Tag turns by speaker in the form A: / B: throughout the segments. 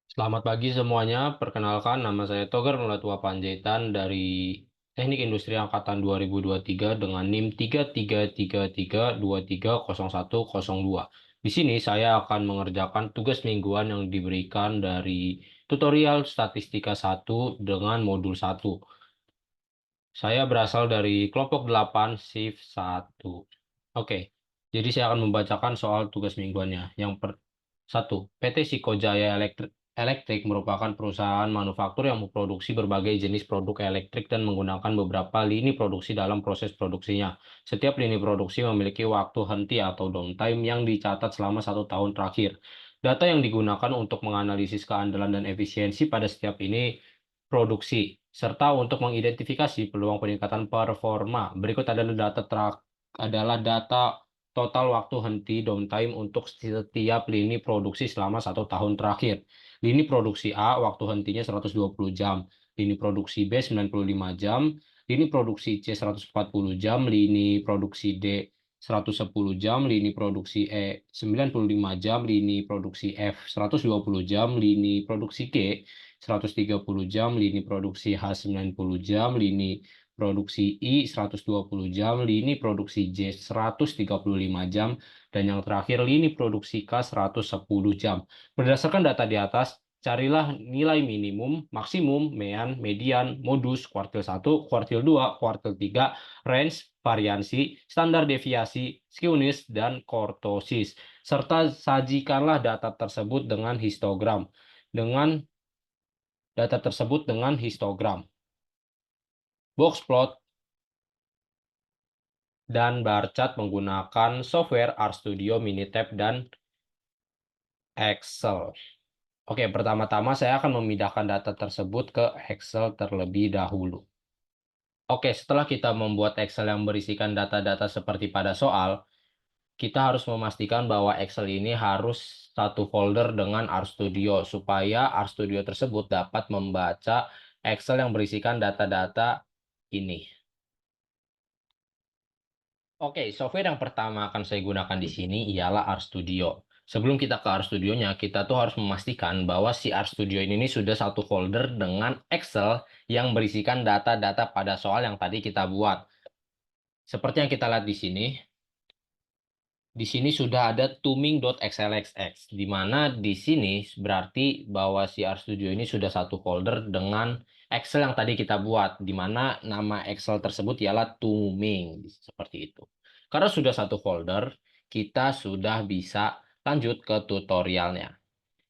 A: Selamat pagi semuanya. Perkenalkan, nama saya Togar Melatua Panjaitan dari Teknik Industri Angkatan 2023 dengan NIM 3333230102. Di sini saya akan mengerjakan tugas mingguan yang diberikan dari tutorial Statistika 1 dengan modul 1. Saya berasal dari kelompok 8 shift 1. Oke, jadi saya akan membacakan soal tugas mingguannya. Satu, PT Sikojaya Elektrik merupakan perusahaan manufaktur yang memproduksi berbagai jenis produk elektrik dan menggunakan beberapa lini produksi dalam proses produksinya. Setiap lini produksi memiliki waktu henti atau downtime yang dicatat selama 1 tahun terakhir. Data yang digunakan untuk menganalisis keandalan dan efisiensi pada setiap ini produksi, serta untuk mengidentifikasi peluang peningkatan performa. Berikut adalah data total waktu henti downtime untuk setiap lini produksi selama 1 tahun terakhir. Lini produksi A, waktu hentinya 120 jam. Lini produksi B, 95 jam. Lini produksi C, 140 jam. Lini produksi D, 110 jam. Lini produksi E, 95 jam. Lini produksi F, 120 jam. Lini produksi G, 130 jam. Lini produksi H, 90 jam. Lini produksi I 120 jam, lini produksi J 135 jam, dan yang terakhir lini produksi K 110 jam. Berdasarkan data di atas, carilah nilai minimum, maksimum, median, modus, kuartil 1, kuartil 2, kuartil 3, range, variansi, standar deviasi, skewness, dan kortosis. Serta sajikanlah data tersebut dengan histogram. Dengan data tersebut dengan histogram, box plot, dan bar chart menggunakan software RStudio, Minitab, dan Excel. Oke, pertama-tama saya akan memindahkan data tersebut ke Excel terlebih dahulu. Oke, setelah kita membuat Excel yang berisikan data-data seperti pada soal, kita harus memastikan bahwa Excel ini harus satu folder dengan RStudio supaya RStudio tersebut dapat membaca Excel yang berisikan data-data ini. Oke, software yang pertama akan saya gunakan di sini ialah RStudio. Sebelum kita ke RStudionya, kita tuh harus memastikan bahwa si RStudio ini sudah satu folder dengan Excel yang berisikan data-data pada soal yang tadi kita buat. Seperti yang kita lihat di sini sudah ada tuming.xlsx, di mana di sini berarti bahwa si RStudio ini sudah satu folder dengan Excel yang tadi kita buat, di mana nama Excel tersebut ialah tuming, seperti itu. Karena sudah satu folder, kita sudah bisa lanjut ke tutorialnya.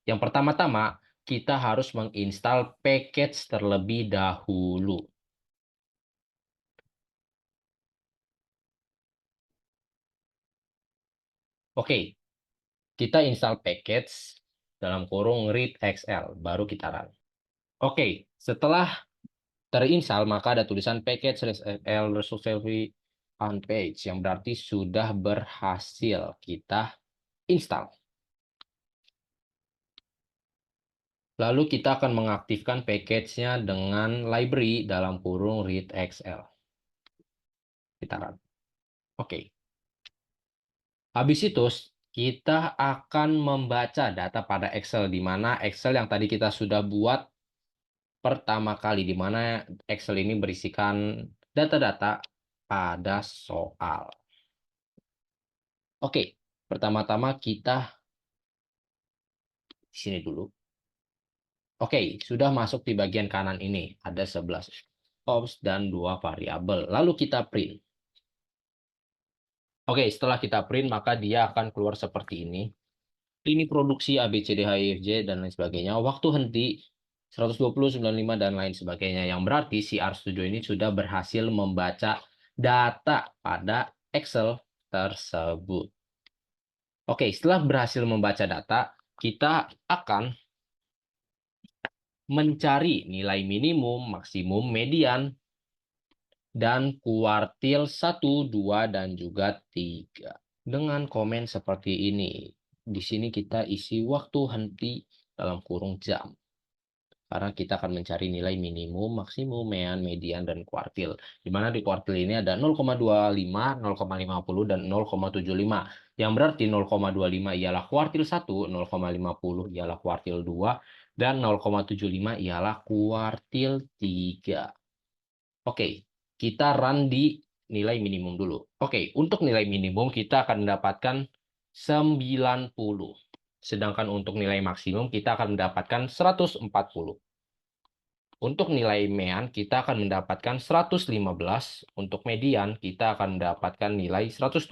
A: Yang pertama-tama, kita harus menginstal package terlebih dahulu. Oke, kita install package dalam kurung read XL, baru kita run. Oke, setelah terinstall, maka ada tulisan package/L successfully unpage, yang berarti sudah berhasil kita install. Lalu kita akan mengaktifkan package-nya dengan library dalam kurung readxl. Kita run. Oke. Habis itu, kita akan membaca data pada Excel, di mana Excel yang tadi kita sudah buat pertama kali, di mana Excel ini berisikan data-data pada soal. Oke, pertama-tama kita di sini dulu. Oke, sudah masuk di bagian kanan ini. Ada 11 ops dan 2 variabel. Lalu kita print. Oke, setelah kita print, maka dia akan keluar seperti ini. Ini produksi A, B, C, D, H, E, F, G, dan lain sebagainya. Waktu henti 120, 95, dan lain sebagainya. Yang berarti si RStudio ini sudah berhasil membaca data pada Excel tersebut. Oke, setelah berhasil membaca data, kita akan mencari nilai minimum, maksimum, median, dan kuartil 1, 2, dan juga 3. Dengan komen seperti ini. Di sini kita isi waktu henti dalam kurung jam. karena kita akan mencari nilai minimum, maksimum, mean, median, dan kuartil. Di mana di kuartil ini ada 0,25, 0,50, dan 0,75. Yang berarti 0,25 ialah kuartil 1, 0,50 ialah kuartil 2, dan 0,75 ialah kuartil 3. Oke, kita run di nilai minimum dulu. Oke, untuk nilai minimum kita akan mendapatkan 90. Sedangkan untuk nilai maksimum kita akan mendapatkan 140. Untuk nilai mean kita akan mendapatkan 115. Untuk median kita akan mendapatkan nilai 120.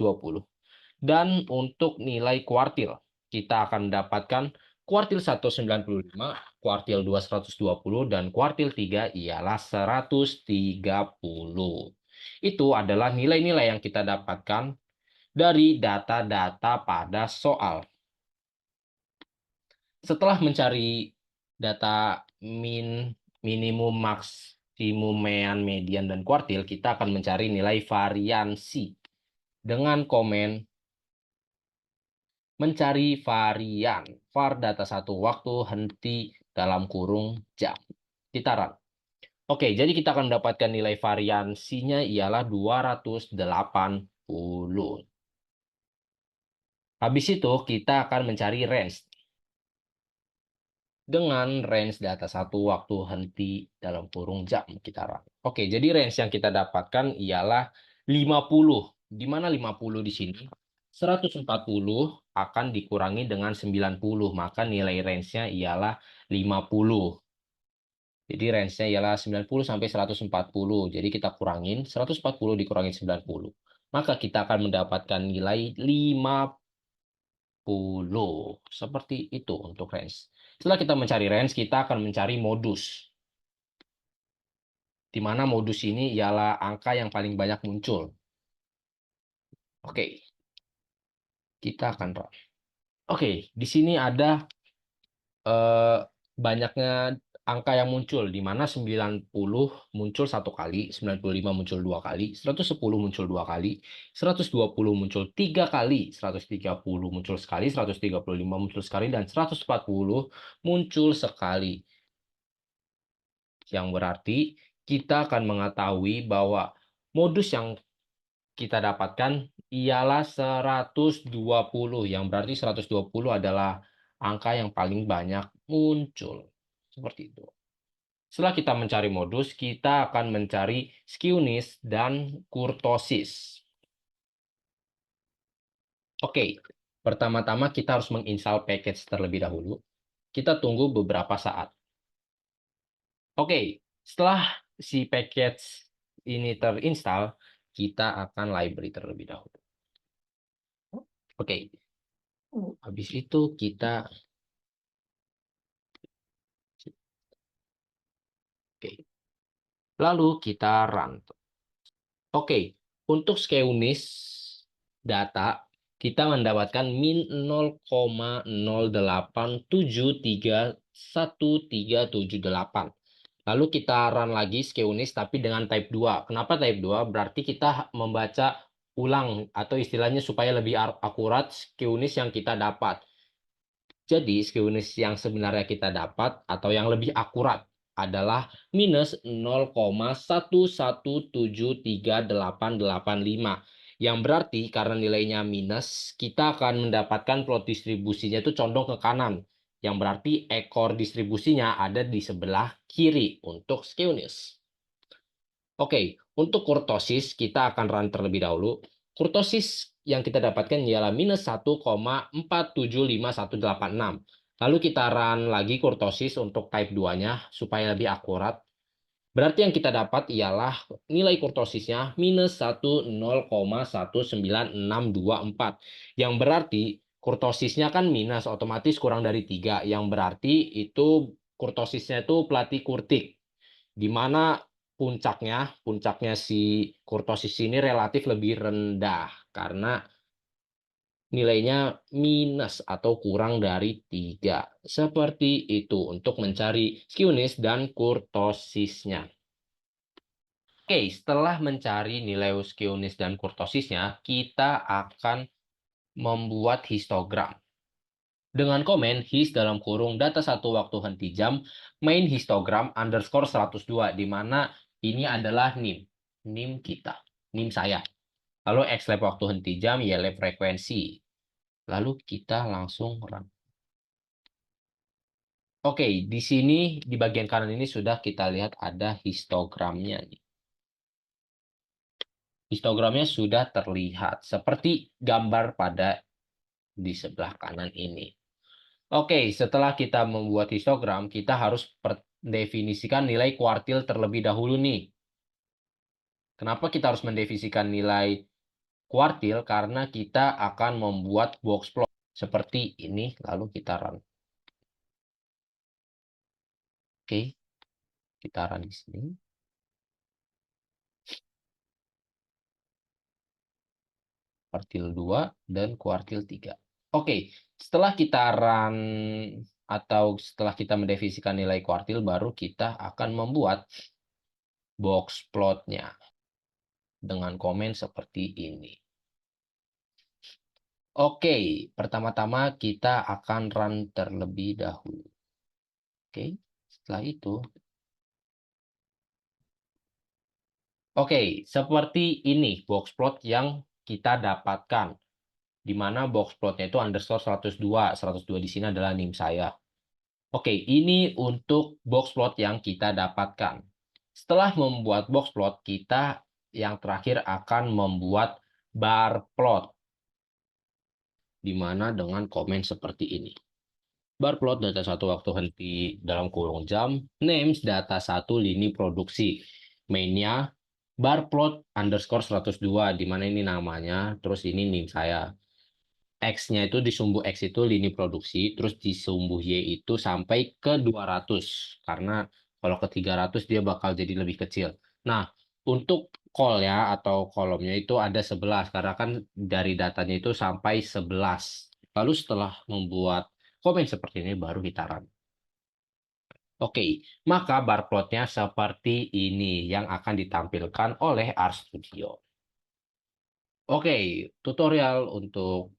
A: Dan untuk nilai kuartil kita akan mendapatkan kuartil 1 95, kuartil 2 120, dan kuartil 3 ialah 130. Itu adalah nilai-nilai yang kita dapatkan dari data-data pada soal. Setelah mencari data minimum, maksimum, mean, median, dan kuartil, kita akan mencari nilai variansi dengan komen mencari varian var data satu waktu henti dalam kurung jam. Kita run. Oke, jadi kita akan mendapatkan nilai variansinya ialah 280. Habis itu kita akan mencari range dengan range data satu waktu henti dalam kurung jam kita run. Oke, jadi range yang kita dapatkan ialah 50. Di mana 50 di sini? 140 akan dikurangi dengan 90, maka nilai range-nya ialah 50. Jadi range-nya ialah 90 sampai 140. Jadi kita kurangin 140 dikurangi 90. Maka kita akan mendapatkan nilai 50. Seperti itu untuk range. Setelah kita mencari range, kita akan mencari modus. Di mana modus ini ialah angka yang paling banyak muncul. Oke, kita akan run. Oke, di sini ada banyaknya angka yang muncul, di mana 90 muncul satu kali, 95 muncul dua kali, 110 muncul dua kali, 120 muncul tiga kali, 130 muncul sekali, 135 muncul sekali, dan 140 muncul sekali. Yang berarti kita akan mengetahui bahwa modus yang kita dapatkan ialah 120, yang berarti 120 adalah angka yang paling banyak muncul. Seperti itu. Setelah kita mencari modus, kita akan mencari skewness dan kurtosis. Oke, pertama-tama kita harus menginstal package terlebih dahulu. Kita tunggu beberapa saat. Oke, setelah si package ini terinstall, kita akan library terlebih dahulu. Oke, habis itu kita oke. Lalu kita run. Oke, untuk skewness data kita mendapatkan min 0,08731378. Lalu kita run lagi skewness tapi dengan type 2. Kenapa type 2? Berarti kita membaca ulang atau istilahnya supaya lebih akurat skewness yang kita dapat. Jadi skewness yang sebenarnya kita dapat atau yang lebih akurat adalah minus 0,11738885. Yang berarti karena nilainya minus, kita akan mendapatkan plot distribusinya itu condong ke kanan. Yang berarti ekor distribusinya ada di sebelah kiri untuk skewness. Oke, untuk kurtosis kita akan run terlebih dahulu. Kurtosis yang kita dapatkan ialah minus 1,475186. Lalu kita run lagi kurtosis untuk type 2-nya supaya lebih akurat. Berarti yang kita dapat ialah nilai kurtosisnya minus 10,19624. Yang berarti kurtosisnya kan minus, otomatis kurang dari 3. Yang berarti itu kurtosisnya itu pelatih kurtik. Di mana puncaknya si kurtosis ini relatif lebih rendah karena nilainya minus atau kurang dari 3. Seperti itu untuk mencari skewness dan kurtosisnya. Oke, setelah mencari nilai skewness dan kurtosisnya, kita akan membuat histogram. dengan komen his dalam kurung data 1 waktu henti jam main histogram underscore 102, di mana ini adalah NIM kita, NIM saya. Lalu xlab waktu henti jam, ylab frekuensi. Lalu kita langsung run. Oke, di sini di bagian kanan ini sudah kita lihat ada histogramnya nih. Histogramnya sudah terlihat seperti gambar pada di sebelah kanan ini. Oke, setelah kita membuat histogram, kita harus mendefinisikan nilai kuartil terlebih dahulu nih. Kenapa kita harus mendefinisikan nilai kuartil? Karena kita akan membuat box plot seperti ini, lalu kita run. Oke, kita run di sini. Kuartil 2 dan kuartil 3. Oke, setelah kita run atau setelah kita mendefinisikan nilai kuartil, baru kita akan membuat box plotnya dengan komen seperti ini. Oke, pertama-tama kita akan run terlebih dahulu. Oke, setelah itu. Oke, seperti ini box plot yang kita dapatkan. Di mana box plotnya itu underscore 102. 102 di sini adalah NIM saya. Oke, ini untuk box plot yang kita dapatkan. Setelah membuat box plot, kita yang terakhir akan membuat bar plot. Di mana dengan komen seperti ini. Bar plot data 1 waktu henti dalam kurung jam, names data 1 lini produksi. Mainnya bar plot underscore 102, di mana ini namanya, terus ini NIM saya. X-nya itu di sumbu X itu lini produksi, terus di sumbu Y itu sampai ke 200. Karena kalau ke 300 dia bakal jadi lebih kecil. Nah, untuk call-nya atau kolomnya itu ada 11, karena kan dari datanya itu sampai 11. Lalu setelah membuat komen seperti ini, baru kita run. Oke, maka bar plotnya seperti ini yang akan ditampilkan oleh RStudio. Oke, tutorial untuk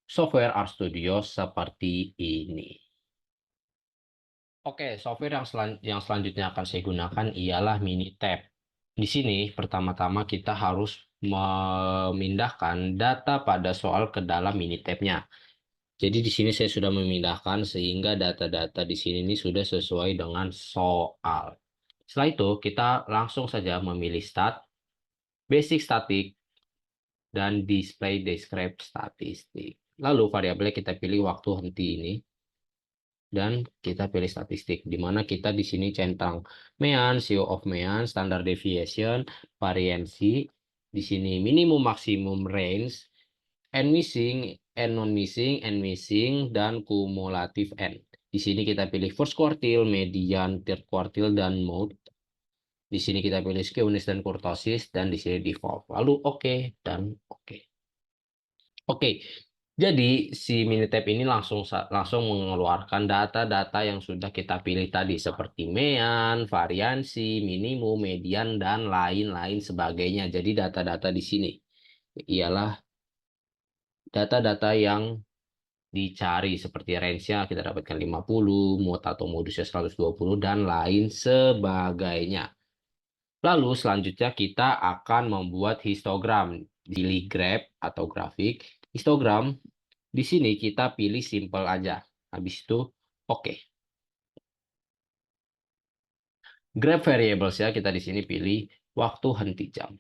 A: software RStudio seperti ini. Oke, software yang selanjutnya akan saya gunakan ialah Minitab. Di sini, pertama-tama kita harus memindahkan data pada soal ke dalam Minitab-nya. Jadi di sini saya sudah memindahkan sehingga data-data di sini ini sudah sesuai dengan soal. Setelah itu, kita langsung saja memilih Start, Basic Static, dan Display Describe Statistik. Lalu variabelnya kita pilih waktu henti ini. Dan kita pilih statistik, di mana kita di sini centang mean, CO of mean, standard deviation, variansi, di sini minimum maksimum range, and missing, and non missing, and missing, dan kumulatif n. Di sini kita pilih first quartile, median, third quartile, dan mode. Di sini kita pilih skewness dan kurtosis, dan di sini default. Lalu oke, dan oke. Oke, jadi si Minitab ini langsung mengeluarkan data-data yang sudah kita pilih tadi seperti mean, variansi, minimum, median, dan lain-lain sebagainya. Jadi data-data di sini ialah data-data yang dicari seperti range-nya kita dapatkan 50, mode atau modusnya 120, dan lain sebagainya. Lalu selanjutnya kita akan membuat histogram. Pilih graph atau grafik, histogram. Di sini kita pilih simple aja. Habis itu oke. Grab variables ya, kita di sini pilih waktu henti jam.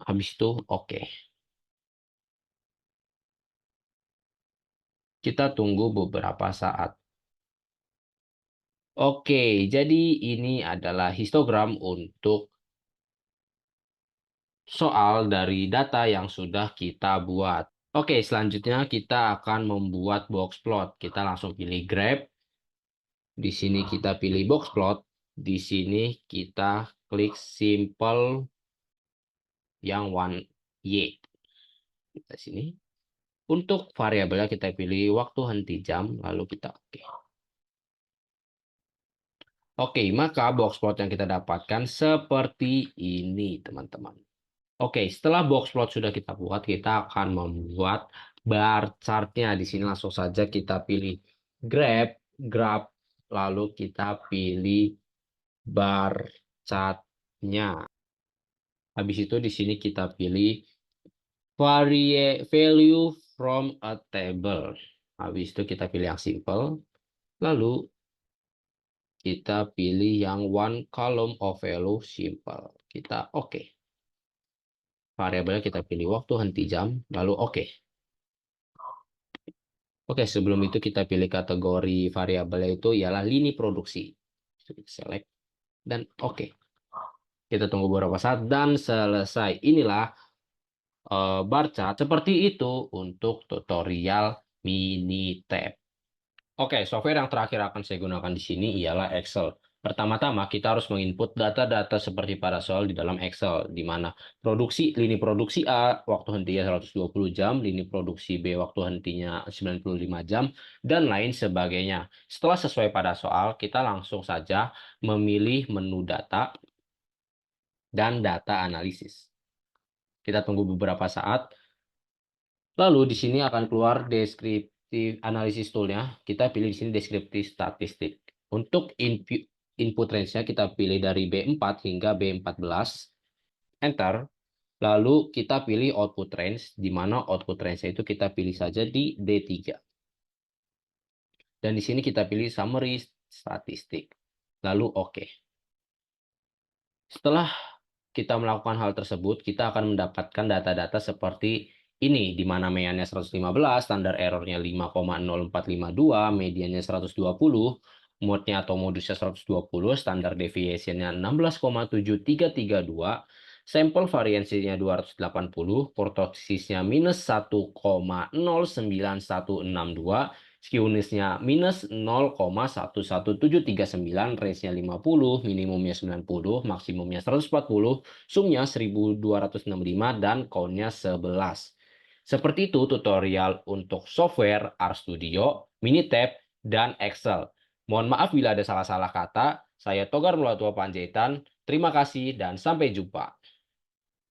A: Habis itu oke. Kita tunggu beberapa saat. Oke, jadi ini adalah histogram untuk soal dari data yang sudah kita buat. Oke, selanjutnya kita akan membuat box plot. Kita langsung pilih grab. Di sini kita pilih box plot. Di sini kita klik simple yang 1Y. Kita sini. Untuk variabelnya kita pilih waktu henti jam, lalu kita oke. Oke, maka box plot yang kita dapatkan seperti ini, teman-teman. Oke, setelah box plot sudah kita buat, kita akan membuat bar chartnya. Di sini langsung saja kita pilih grab, lalu kita pilih bar chartnya. Habis itu di sini kita pilih value from a table. Habis itu kita pilih yang simple. Lalu kita pilih yang one column of value simple. Kita oke. Variabelnya kita pilih waktu henti jam, lalu oke. Oke, sebelum itu kita pilih kategori variabelnya itu ialah lini produksi. Select dan oke. Kita tunggu beberapa saat dan selesai. Inilah bar chart seperti itu untuk tutorial Minitab. Oke, software yang terakhir akan saya gunakan di sini ialah Excel. Pertama-tama, kita harus menginput data-data seperti pada soal di dalam Excel, di mana lini produksi A, waktu hentinya 120 jam, lini produksi B, waktu hentinya 95 jam, dan lain sebagainya. Setelah sesuai pada soal, kita langsung saja memilih menu data dan data analisis. Kita tunggu beberapa saat. Lalu di sini akan keluar deskriptif analisis toolnya. Kita pilih di sini deskriptif statistik. Untuk input range-nya kita pilih dari B4 hingga B14. Enter. Lalu kita pilih output range, di mana output range-nya itu kita pilih saja di D3. Dan di sini kita pilih summary statistik. Lalu oke. Setelah kita melakukan hal tersebut, kita akan mendapatkan data-data seperti ini, di mana mediannya 115, standar errornya 5,0452, mediannya 120, mode-nya atau modusnya 120, standar deviation-nya 16,7332, sampel variansinya 280, kurtosis-nya minus 1,091162, skewness-nya minus 0,11739, range-nya 50, minimumnya 90, maksimumnya 140, sumnya 1265, dan count-nya 11. Seperti itu tutorial untuk software RStudio, Minitab, dan Excel. Mohon maaf bila ada salah-salah kata. Saya Togar Mulatua Panjaitan. Terima kasih dan sampai jumpa.